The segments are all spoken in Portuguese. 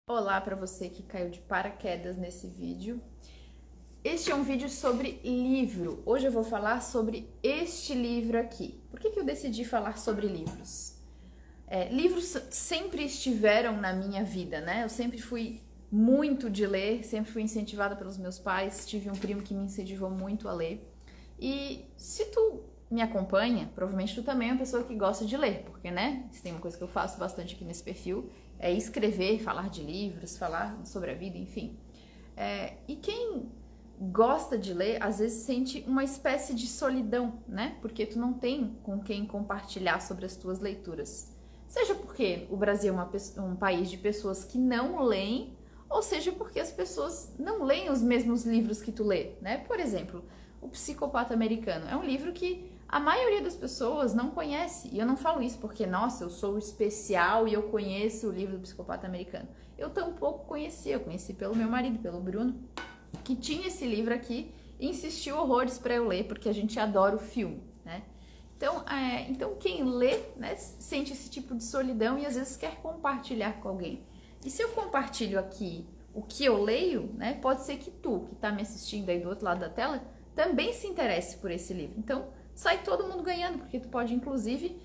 Olá para você que caiu de paraquedas nesse vídeo. Este é um vídeo sobre livro. Hoje eu vou falar sobre este livro aqui. Por que eu decidi falar sobre livros? Livros sempre estiveram na minha vida, né? Eu sempre fui muito de ler, sempre fui incentivada pelos meus pais. Tive um primo que me incentivou muito a ler. E se tu me acompanha, provavelmente tu também é uma pessoa que gosta de ler, porque, né? Isso tem uma coisa que eu faço bastante aqui nesse perfil, é escrever, falar de livros, falar sobre a vida, enfim. E quem gosta de ler, às vezes sente uma espécie de solidão, né? Porque tu não tem com quem compartilhar sobre as tuas leituras. Seja porque o Brasil é um país de pessoas que não leem, ou seja porque as pessoas não leem os mesmos livros que tu lê, né? Por exemplo, O Psicopata Americano é um livro que a maioria das pessoas não conhece. E eu não falo isso porque, nossa, eu sou especial e eu conheço o livro do Psicopata Americano. Eu tampouco conhecia, eu conheci pelo meu marido, pelo Bruno, que tinha esse livro aqui e insistiu horrores para eu ler, porque a gente adora o filme, né? Então quem lê, né, sente esse tipo de solidão e às vezes quer compartilhar com alguém. E se eu compartilho aqui o que eu leio, né, pode ser que tu, que está me assistindo aí do outro lado da tela, também se interesse por esse livro. Então, sai todo mundo ganhando, porque tu pode, inclusive,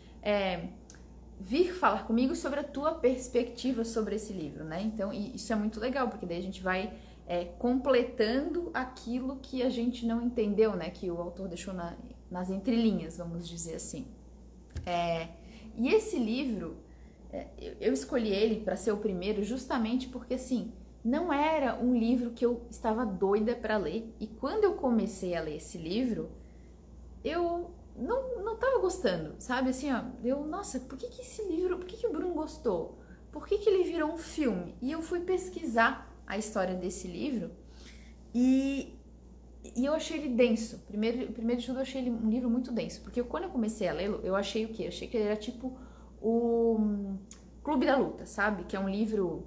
vir falar comigo sobre a tua perspectiva sobre esse livro, né? Então, isso é muito legal, porque daí a gente vai completando aquilo que a gente não entendeu, né? Que o autor deixou nas entrelinhas, vamos dizer assim. E esse livro, eu escolhi ele para ser o primeiro justamente porque, assim, não era um livro que eu estava doida para ler. E quando eu comecei a ler esse livro, eu não tava gostando, sabe? Assim, ó, nossa, por que esse livro, por que o Bruno gostou? Por que ele virou um filme? E eu fui pesquisar a história desse livro e eu achei ele denso. Primeiro de tudo, eu achei ele um livro muito denso, porque quando eu comecei a lê-lo, eu achei o quê? Eu achei que ele era tipo o Clube da Luta, sabe? Que é um livro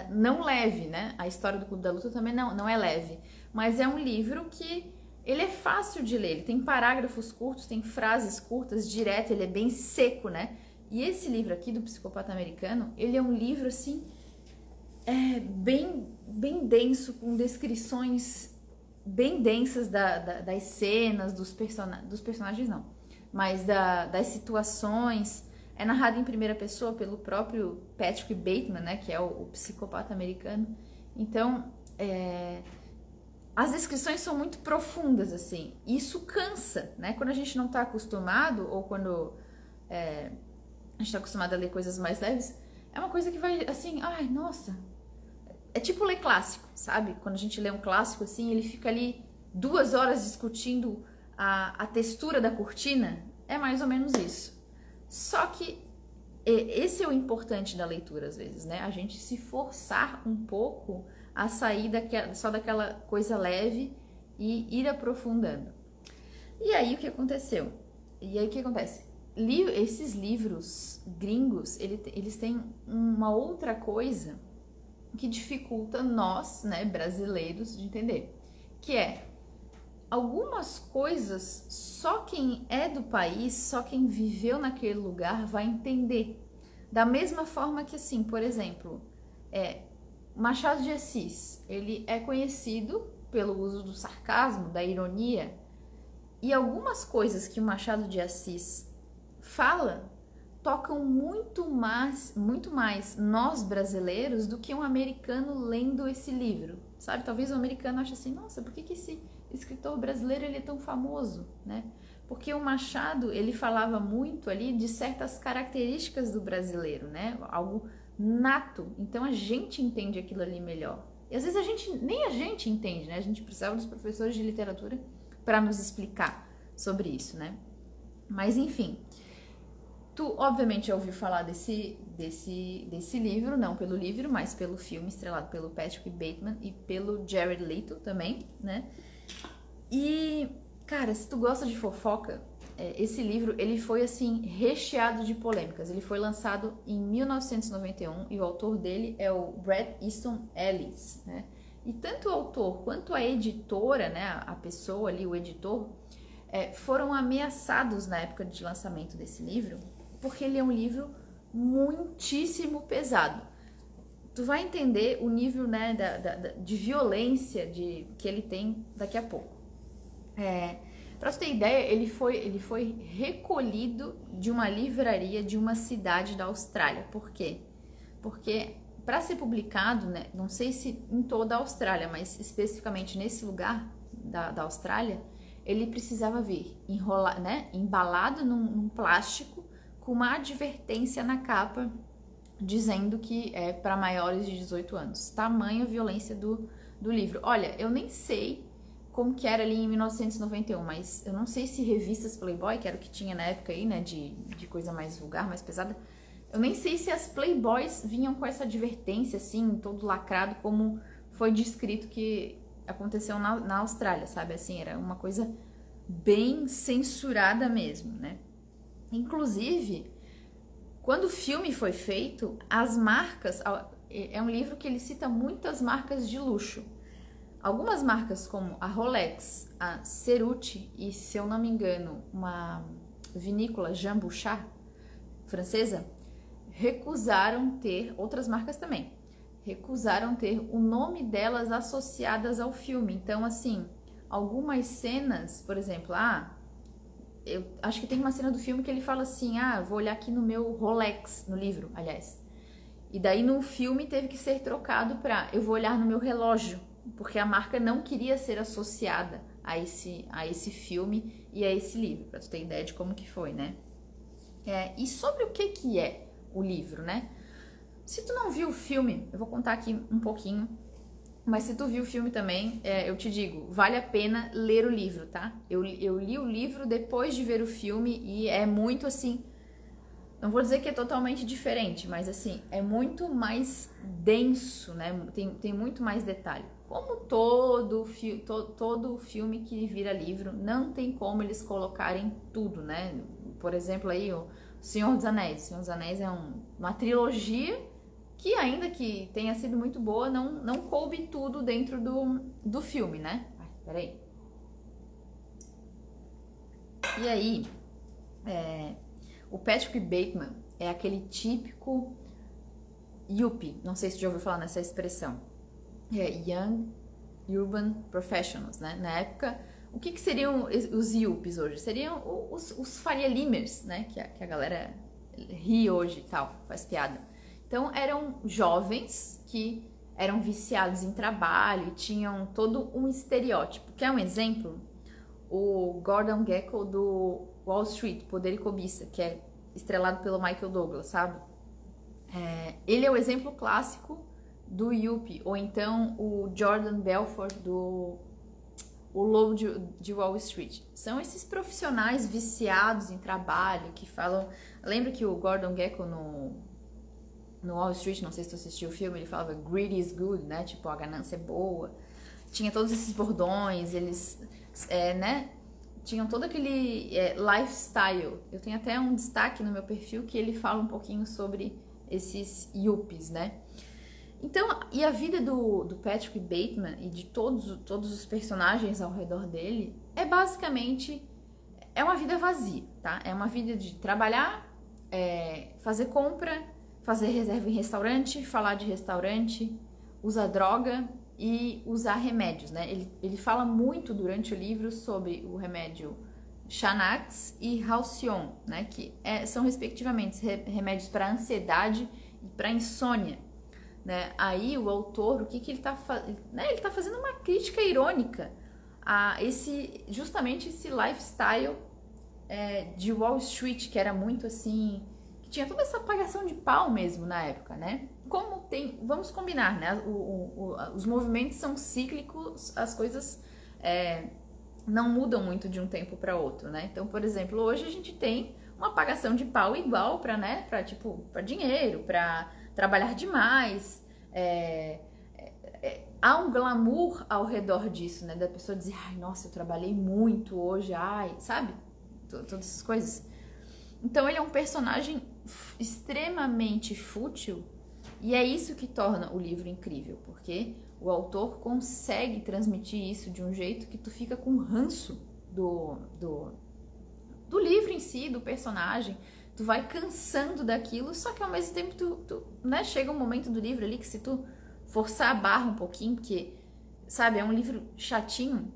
não leve, né? A história do Clube da Luta também não é leve, mas é um livro que ele é fácil de ler, ele tem parágrafos curtos, tem frases curtas, direto, ele é bem seco, né? E esse livro aqui, do Psicopata Americano, ele é um livro, assim, bem denso, com descrições bem densas das cenas, dos personagens não, mas das situações. É narrado em primeira pessoa pelo próprio Patrick Bateman, né, que é o psicopata americano. Então, as descrições são muito profundas, assim. E isso cansa, né? Quando a gente não está acostumado, ou quando a gente está acostumado a ler coisas mais leves, é uma coisa que vai, assim, ai, nossa. É tipo ler clássico, sabe? Quando a gente lê um clássico, assim, ele fica ali 2 horas discutindo a textura da cortina. É mais ou menos isso. Só que esse é o importante da leitura, às vezes, né? A gente se forçar um pouco a sair só daquela coisa leve e ir aprofundando. E aí o que aconteceu? E aí o que acontece? Esses livros gringos, eles têm uma outra coisa que dificulta nós, né, brasileiros, de entender, que é algumas coisas só quem é do país, só quem viveu naquele lugar vai entender. Da mesma forma que, assim, por exemplo, Machado de Assis, ele é conhecido pelo uso do sarcasmo, da ironia, e algumas coisas que o Machado de Assis fala tocam muito mais nós brasileiros do que um americano lendo esse livro, sabe? Talvez o americano ache assim, nossa, por que esse escritor brasileiro ele é tão famoso, né? Porque o Machado, ele falava muito ali de certas características do brasileiro, né? Algo nato. Então a gente entende aquilo ali melhor. E às vezes nem a gente entende, né? A gente precisava dos professores de literatura para nos explicar sobre isso, né? Mas enfim, tu obviamente já ouviu falar desse livro, não pelo livro, mas pelo filme estrelado pelo Patrick Bateman e pelo Jared Leto também, né? E, cara, se tu gosta de fofoca, esse livro, ele foi, assim, recheado de polêmicas. Ele foi lançado em 1991 e o autor dele é o Bret Easton Ellis, né? E tanto o autor quanto a editora, né, a pessoa ali, o editor, foram ameaçados na época de lançamento desse livro, porque ele é um livro muitíssimo pesado. tu vai entender o nível, né, de violência que ele tem daqui a pouco. Pra tu ter ideia, ele foi recolhido de uma livraria de uma cidade da Austrália. Por quê? Porque para ser publicado, né, não sei se em toda a Austrália, mas especificamente nesse lugar da Austrália, ele precisava vir embalado num plástico com uma advertência na capa dizendo que é para maiores de 18 anos. Tamanha violência do livro. Olha, eu nem sei como que era ali em 1991, mas eu não sei se revistas Playboy, que era o que tinha na época aí, né, de coisa mais vulgar, mais pesada, eu nem sei se as Playboys vinham com essa advertência, assim, todo lacrado, como foi descrito que aconteceu na Austrália, sabe? Assim, era uma coisa bem censurada mesmo, né? Inclusive, quando o filme foi feito, as marcas... É um livro que ele cita muitas marcas de luxo. Algumas marcas como a Rolex, a Cerruti e, se eu não me engano, uma vinícola Jean Bouchard, francesa, recusaram ter, outras marcas também, recusaram ter o nome delas associadas ao filme. Então, assim, algumas cenas, por exemplo, eu acho que tem uma cena do filme que ele fala assim, vou olhar aqui no meu Rolex, no livro, aliás. E daí no filme teve que ser trocado para eu vou olhar no meu relógio, porque a marca não queria ser associada a esse filme e a esse livro, para tu ter ideia de como que foi, né? E sobre o que é o livro, né? Se tu não viu o filme, eu vou contar aqui um pouquinho, mas se tu viu o filme também, eu te digo, vale a pena ler o livro, tá? Eu li o livro depois de ver o filme e é muito assim, não vou dizer que é totalmente diferente, mas assim, é muito mais denso, né? Tem muito mais detalhe. Como todo filme que vira livro, não tem como eles colocarem tudo, né? Por exemplo, aí o Senhor dos Anéis. O Senhor dos Anéis é uma trilogia que, ainda que tenha sido muito boa, não coube tudo dentro do filme, né? Peraí. E aí, o Patrick Bateman é aquele típico yuppie, não sei se você já ouviu falar nessa expressão. Young Urban Professionals, né? Na época, o que seriam os yuppies hoje? Seriam os Faria Limers, né? Que a galera ri hoje e tal, faz piada. Então, eram jovens que eram viciados em trabalho e tinham todo um estereótipo. Quer um exemplo? O Gordon Gekko do Wall Street, Poder e Cobiça, que é estrelado pelo Michael Douglas, sabe? Ele é o exemplo clássico do yuppie, ou então o Jordan Belfort do O Lobo de Wall Street. São esses profissionais viciados em trabalho que falam... Lembra que o Gordon Gekko no Wall Street, não sei se tu assistiu o filme, ele falava greed is good, né? Tipo, a ganância é boa. Tinha todos esses bordões, eles, né? Tinham todo aquele lifestyle. Eu tenho até um destaque no meu perfil que ele fala um pouquinho sobre esses yuppies, né? Então, e a vida do Patrick Bateman e de todos os personagens ao redor dele é basicamente uma vida vazia, tá? É uma vida de trabalhar, fazer compra, fazer reserva em restaurante, falar de restaurante, usar droga e usar remédios, né? Ele fala muito durante o livro sobre o remédio Xanax e Halcion, né? Que são respectivamente remédios para ansiedade e para insônia. Né? Aí o autor, o que ele está fazendo? Né? Ele está fazendo uma crítica irônica a justamente esse lifestyle de Wall Street, que era muito assim, que tinha toda essa pagação de pau mesmo na época, né? Como vamos combinar, né? Os movimentos são cíclicos, as coisas não mudam muito de um tempo para outro, né? Então, por exemplo, hoje a gente tem uma pagação de pau igual para, né? Para dinheiro, para trabalhar demais, há um glamour ao redor disso, né? Da pessoa dizer, ai, nossa, eu trabalhei muito hoje, ai, sabe? Todas essas coisas. Então ele é um personagem extremamente fútil e é isso que torna o livro incrível, porque o autor consegue transmitir isso de um jeito que tu fica com ranço do livro em si, do personagem. tu vai cansando daquilo, só que ao mesmo tempo né, chega um momento do livro ali que se tu forçar a barra um pouquinho, porque, sabe, é um livro chatinho,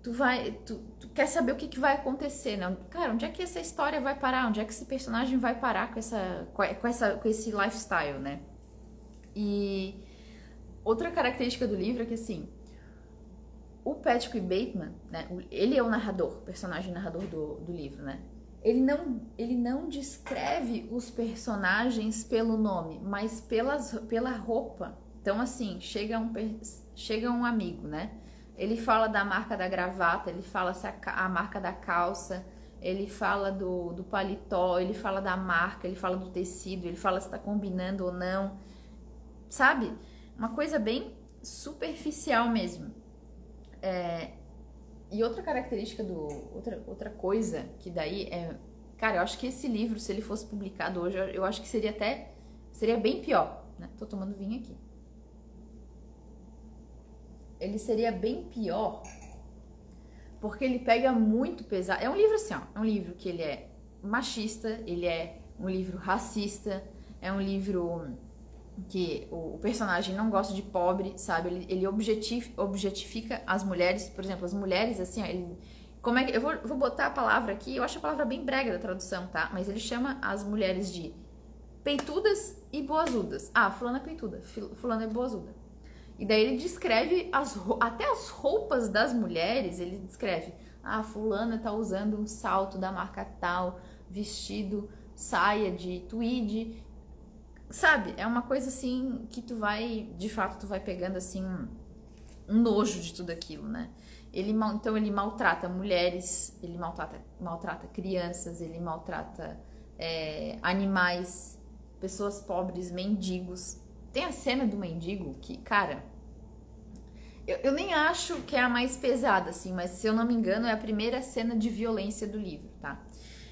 tu quer saber o que vai acontecer, né? Cara, onde é que essa história vai parar? Onde é que esse personagem vai parar com esse lifestyle, né? E outra característica do livro é que, assim, o Patrick Bateman, né? Ele é o narrador, o personagem narrador do livro, né? Ele não descreve os personagens pelo nome, mas pela roupa. Então, assim, chega um amigo, né? Ele fala da marca da gravata, ele fala a marca da calça, ele fala do paletó, ele fala da marca, ele fala do tecido, ele fala se tá combinando ou não, sabe? Uma coisa bem superficial mesmo. E outra característica outra coisa que daí é... Cara, eu acho que esse livro, se ele fosse publicado hoje, eu acho que seria bem pior, né? Tô tomando vinho aqui. Ele seria bem pior porque ele pega muito pesado. É um livro assim, ó, é um livro que ele é machista, ele é um livro racista, é um livro que o personagem não gosta de pobre, sabe? Ele objetifica as mulheres, por exemplo, as mulheres assim, ó, eu vou botar a palavra aqui, eu acho a palavra bem brega da tradução, tá? Mas ele chama as mulheres de peitudas e boazudas. Ah, fulana é peituda, fulana é boazuda. E daí ele descreve até as roupas das mulheres, ele descreve, fulana tá usando um salto da marca tal, vestido, saia de tweed, sabe? É uma coisa assim que de fato tu vai pegando assim um nojo de tudo aquilo, né? Então ele maltrata mulheres, ele maltrata crianças, ele maltrata animais, pessoas pobres, mendigos. Tem a cena do mendigo que, cara, eu nem acho que é a mais pesada, assim, mas se eu não me engano é a primeira cena de violência do livro, tá?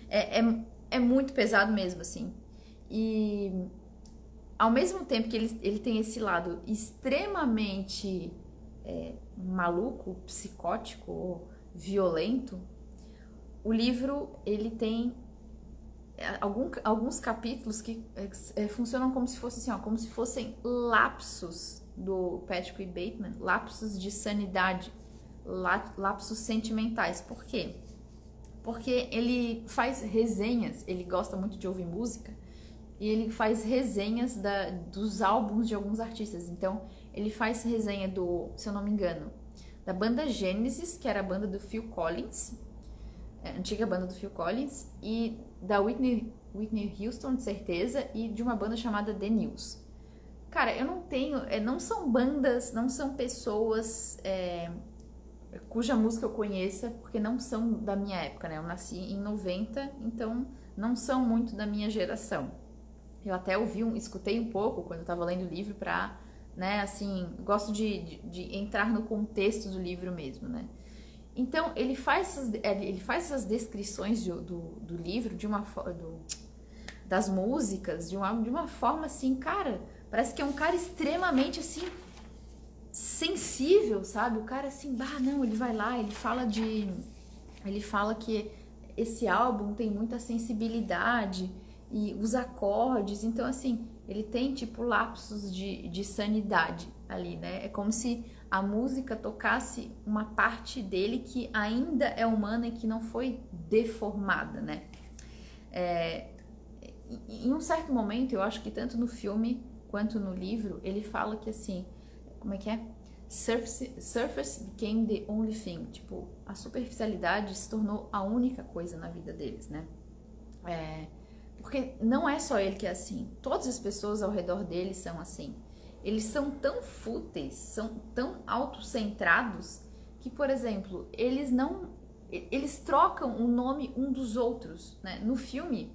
É muito pesado mesmo, assim. E ao mesmo tempo que ele tem esse lado extremamente maluco, psicótico, violento, o livro, ele tem alguns capítulos que funcionam como se fosse assim, ó, como se fossem lapsos do Patrick Bateman, lapsos de sanidade, lapsos sentimentais. Por quê? Porque ele faz resenhas, ele gosta muito de ouvir música, e ele faz resenhas dos álbuns de alguns artistas. Então, ele faz resenha se eu não me engano, da banda Genesis, que era a banda do Phil Collins, antiga banda do Phil Collins, e da Whitney Houston, de certeza, e de uma banda chamada The News. Cara, não são bandas, não são pessoas cuja música eu conheça, porque não são da minha época, né? Eu nasci em 90, então não são muito da minha geração. Eu até escutei um pouco quando eu tava lendo o livro pra, né, assim, gosto de entrar no contexto do livro mesmo, né? Então, ele faz essas descrições do livro, das músicas, de uma forma assim, cara, parece que é um cara extremamente, assim, sensível, sabe? O cara, assim, não, ele vai lá, ele fala que esse álbum tem muita sensibilidade e os acordes, então, assim, ele tem, tipo, lapsos de sanidade ali, né? É como se a música tocasse uma parte dele que ainda é humana e que não foi deformada, né? Em um certo momento, eu acho que tanto no filme quanto no livro, ele fala que assim, como é que é? Surface became the only thing. Tipo, a superficialidade se tornou a única coisa na vida deles, né? Porque não é só ele que é assim. Todas as pessoas ao redor dele são assim. Eles são tão fúteis, são tão autocentrados que, por exemplo, eles trocam o nome um dos outros, né? No filme,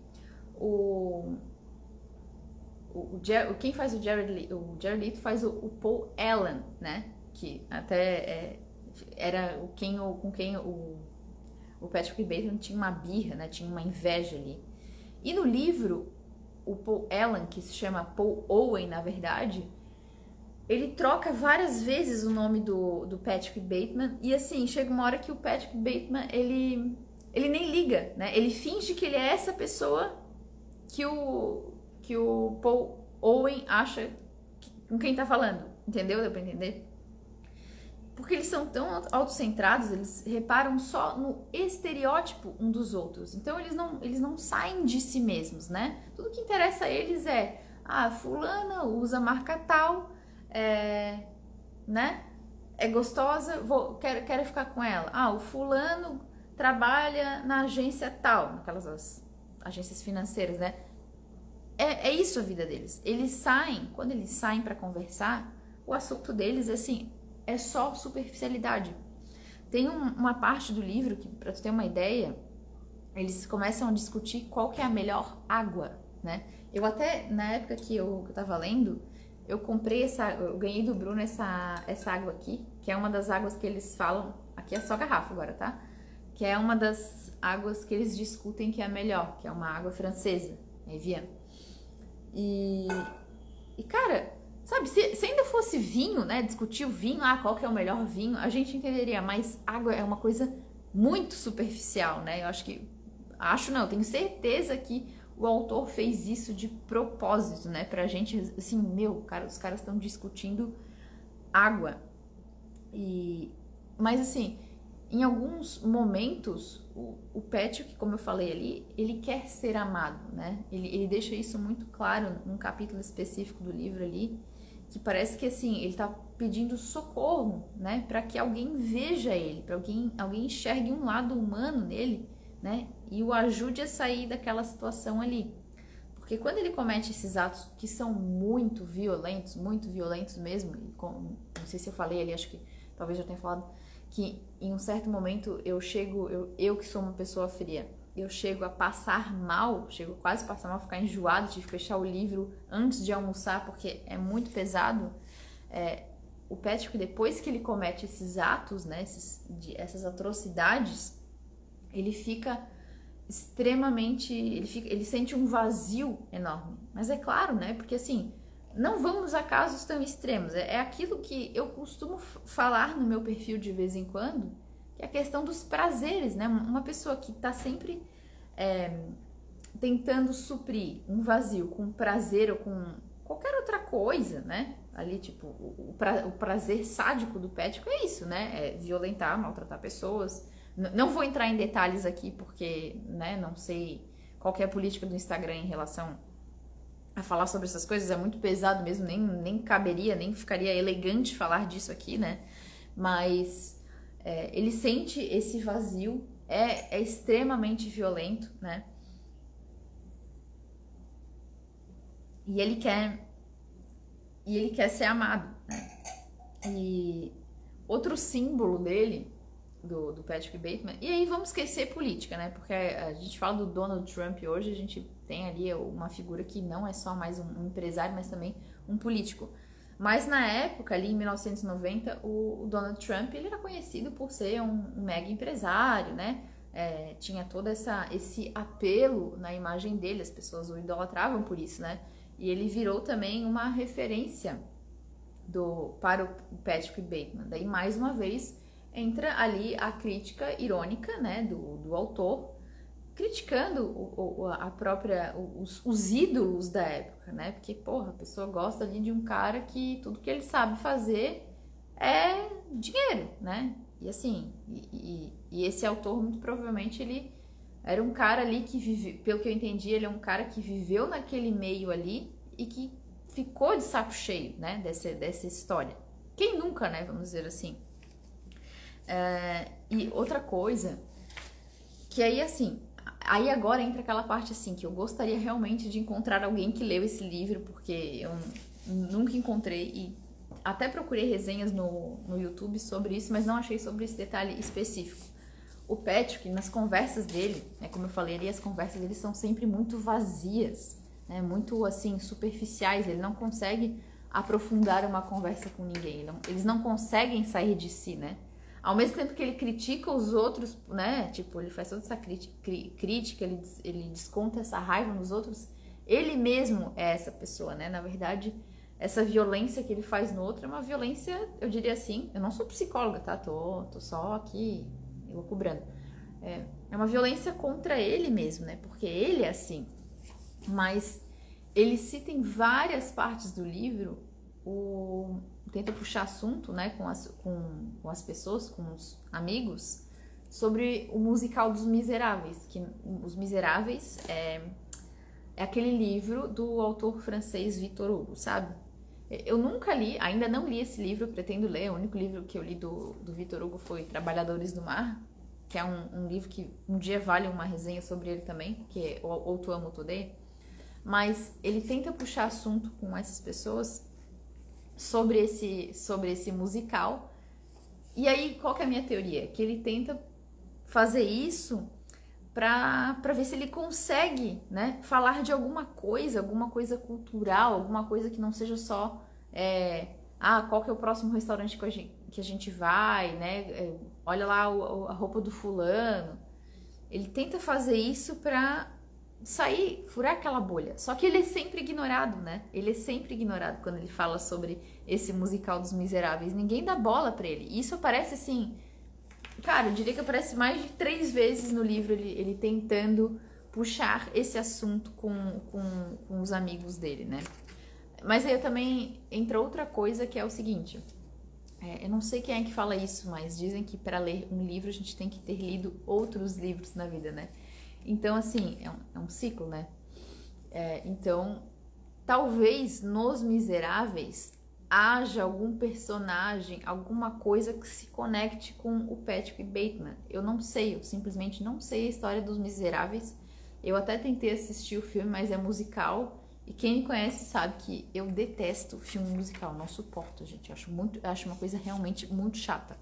quem faz o Jared Leto faz o Paul Allen, né? Que até era com quem o Patrick Bateman tinha uma birra, né? Tinha uma inveja ali. E no livro, o Paul Allen, que se chama Paul Owen, na verdade, ele troca várias vezes o nome do Patrick Bateman, e assim, chega uma hora que o Patrick Bateman, ele nem liga, né? Ele finge que ele é essa pessoa que o Paul Owen acha com quem tá falando, entendeu? Deu pra entender? Porque eles são tão autocentrados, eles reparam só no estereótipo um dos outros. Então eles não saem de si mesmos, né? Tudo que interessa a eles é, fulana usa marca tal, né? É gostosa, quero ficar com ela. O fulano trabalha na agência tal, naquelas agências financeiras, né? É isso a vida deles. Quando eles saem para conversar, o assunto deles é só superficialidade. Tem uma parte do livro que, para tu ter uma ideia, eles começam a discutir qual que é a melhor água, né? Eu até, na época que eu tava lendo, eu ganhei do Bruno essa água aqui, que é uma das águas que eles falam, aqui é só garrafa agora, tá? Que é uma das águas que eles discutem que é a melhor, que é uma água francesa, Evian. E cara, sabe, se ainda fosse vinho, né, discutir o vinho, qual que é o melhor vinho, a gente entenderia, mas água é uma coisa muito superficial, né? Eu tenho certeza que o autor fez isso de propósito, né, pra gente, assim, os caras estão discutindo água. Mas assim, em alguns momentos, o Patrick, como eu falei ali, ele quer ser amado, né? Ele deixa isso muito claro num capítulo específico do livro ali, que parece que assim, ele tá pedindo socorro, né? Para que alguém veja ele, para alguém enxergue um lado humano nele, né? E o ajude a sair daquela situação ali. Porque quando ele comete esses atos que são muito violentos mesmo, não sei se eu falei ali, acho que talvez eu tenha falado, que em um certo momento eu que sou uma pessoa fria, eu chego a passar mal, quase a passar mal, ficar enjoado, tive que fechar o livro antes de almoçar, porque é muito pesado. O Patrick, depois que ele comete esses atos, né, essas atrocidades, ele fica extremamente, ele sente um vazio enorme. Mas é claro, né, porque assim, não vamos a casos tão extremos. É aquilo que eu costumo falar no meu perfil de vez em quando, que é a questão dos prazeres, né? Uma pessoa que está sempre tentando suprir um vazio com prazer ou com qualquer outra coisa, né? Ali, tipo, o prazer sádico do Patrick é isso, né? É violentar, maltratar pessoas. Não vou entrar em detalhes aqui porque, né, não sei qual que é a política do Instagram em relação a falar sobre essas coisas, é muito pesado mesmo, nem caberia, nem ficaria elegante falar disso aqui, né? Mas ele sente esse vazio, é extremamente violento, né? E ele quer ser amado, né? E outro símbolo dele, do Patrick Bateman, e aí vamos esquecer política, né? Porque a gente fala do Donald Trump hoje, a gente tem ali uma figura que não é só mais um empresário, mas também um político. Mas na época, ali em 1990, o Donald Trump, ele era conhecido por ser um mega empresário, né? Tinha todo esse apelo na imagem dele, as pessoas o idolatravam por isso, né? E ele virou também uma referência para o Patrick Bateman. Daí, mais uma vez, entra ali a crítica irônica, né, do autor, criticando os ídolos da época, né? Porque, porra, a pessoa gosta ali de um cara que tudo que ele sabe fazer é dinheiro, né? E assim, e esse autor, muito provavelmente, ele era um cara ali que vive, pelo que eu entendi, ele é um cara que viveu naquele meio ali e que ficou de saco cheio, né, dessa história. Quem nunca, né, vamos dizer assim. E outra coisa, que aí assim, aí agora entra aquela parte assim, que eu gostaria realmente de encontrar alguém que leu esse livro, porque eu nunca encontrei e até procurei resenhas no YouTube sobre isso, mas não achei sobre esse detalhe específico. O Patrick, nas conversas dele, né, como eu falei ali, as conversas dele são sempre muito vazias, né, muito assim, superficiais, ele não consegue aprofundar uma conversa com ninguém, eles não conseguem sair de si, né? Ao mesmo tempo que ele critica os outros, né? Tipo, ele faz toda essa crítica, ele desconta essa raiva nos outros. Ele mesmo é essa pessoa, né? Na verdade, essa violência que ele faz no outro é uma violência, eu diria assim, eu não sou psicóloga, tá? Tô só aqui, elucubrando. É uma violência contra ele mesmo, né? Porque ele é assim. mas ele cita em várias partes do livro, tenta puxar assunto, né, com as pessoas, com os amigos, sobre o musical dos Miseráveis, que Os Miseráveis é aquele livro do autor francês Victor Hugo, sabe? Eu nunca li, ainda não li esse livro, pretendo ler. O único livro que eu li do Victor Hugo foi Trabalhadores do Mar, que é um livro que um dia vale uma resenha sobre ele também, que é Ou Tu Ama ou Tu Odeia. Mas ele tenta puxar assunto com essas pessoas sobre esse musical. E aí, qual que é a minha teoria? Que ele tenta fazer isso para ver se ele consegue, né, falar de alguma coisa cultural, alguma coisa que não seja só qual que é o próximo restaurante que a gente vai, né? Olha lá a roupa do fulano. Ele tenta fazer isso para sair, furar aquela bolha. Só que ele é sempre ignorado, né? Ele é sempre ignorado quando ele fala sobre esse musical dos Miseráveis. Ninguém dá bola para ele. Isso aparece assim, cara, eu diria que aparece mais de 3 vezes no livro ele tentando puxar esse assunto com os amigos dele, né? Mas aí também entra outra coisa, que é o seguinte, eu não sei quem é que fala isso, mas dizem que para ler um livro a gente tem que ter lido outros livros na vida, né? Então, assim, é um ciclo, né? Então, talvez nos Miseráveis haja algum personagem, alguma coisa que se conecte com o Patrick Bateman. Eu não sei, eu simplesmente não sei a história dos Miseráveis. Eu até tentei assistir o filme, mas é musical. E quem me conhece sabe que eu detesto filme musical, não suporto, gente. Eu acho uma coisa realmente muito chata.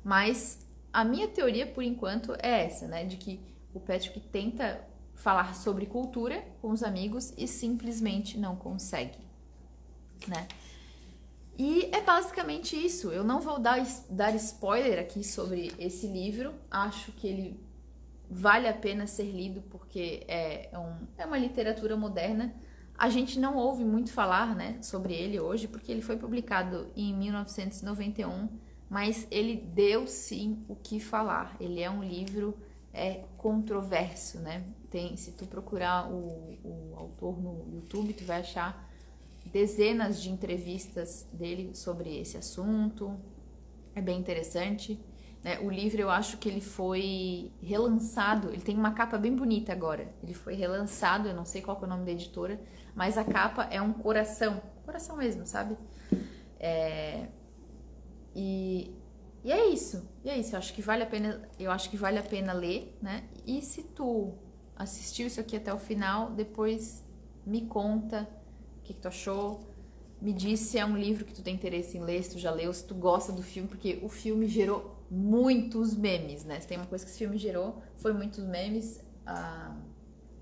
Mas a minha teoria, por enquanto, é essa, né? De que o Patrick tenta falar sobre cultura com os amigos e simplesmente não consegue, né? E é basicamente isso. Eu não vou dar spoiler aqui sobre esse livro. Acho que ele vale a pena ser lido porque é uma literatura moderna. A gente não ouve muito falar, né, sobre ele hoje, porque ele foi publicado em 1991, mas ele deu sim o que falar. Ele é um livro controverso, né? Se tu procurar o autor no YouTube, tu vai achar dezenas de entrevistas dele sobre esse assunto. É bem interessante, né? O livro, eu acho que ele foi relançado, ele tem uma capa bem bonita agora. Ele foi relançado, eu não sei qual que é o nome da editora, mas a capa é um coração mesmo, sabe? E é isso. Eu acho que vale a pena ler, né? E se tu assistiu isso aqui até o final, depois me conta o que tu achou. Me diz se é um livro que tu tem interesse em ler, se tu já leu, se tu gosta do filme, porque o filme gerou muitos memes, né? Se tem uma coisa que esse filme gerou, foi muitos memes.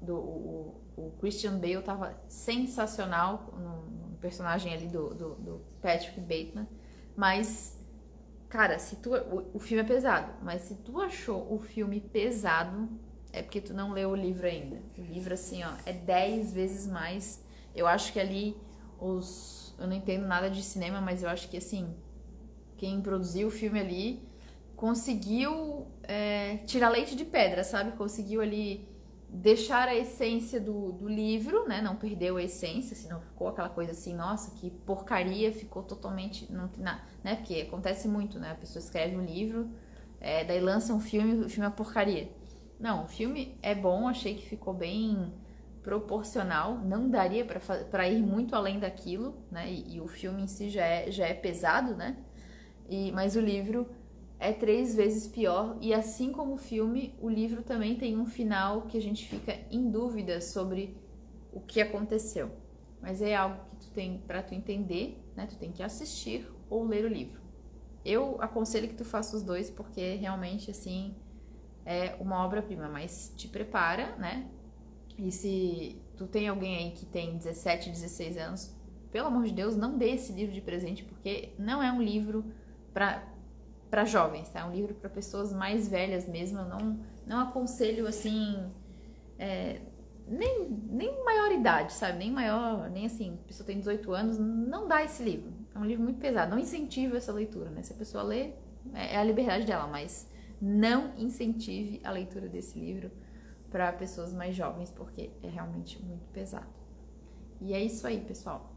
O Christian Bale tava sensacional no personagem ali do Patrick Bateman, mas, cara, o filme é pesado, mas se tu achou o filme pesado, é porque tu não leu o livro ainda. O livro, assim, ó, é 10 vezes mais. Eu acho que ali eu não entendo nada de cinema, mas eu acho que, assim, quem produziu o filme ali conseguiu tirar leite de pedra, sabe? Conseguiu ali deixar a essência do livro, né? Não perdeu a essência, senão ficou aquela coisa assim, nossa, que porcaria, ficou totalmente, não tem nada, né? Porque acontece muito, né? A pessoa escreve um livro, daí lança um filme, o filme é porcaria. Não, o filme é bom, achei que ficou bem proporcional, não daria para ir muito além daquilo, né? E o filme em si já é pesado, né? Mas o livro é 3 vezes pior, e assim como o filme, o livro também tem um final que a gente fica em dúvida sobre o que aconteceu. Mas é algo que tu tem para tu entender, né? Tu tem que assistir ou ler o livro. Eu aconselho que tu faça os dois, porque realmente, assim, é uma obra-prima, mas te prepara, né? E se tu tem alguém aí que tem 17, 16 anos, pelo amor de Deus, não dê esse livro de presente, porque não é um livro para jovens, tá? É um livro para pessoas mais velhas mesmo. Eu não aconselho, assim, nem maior idade, sabe? Nem assim, a pessoa tem 18 anos, não dá esse livro. É um livro muito pesado, não incentiva essa leitura, né? Se a pessoa lê, é a liberdade dela, mas não incentive a leitura desse livro, para pessoas mais jovens, porque é realmente muito pesado. E é isso aí, pessoal.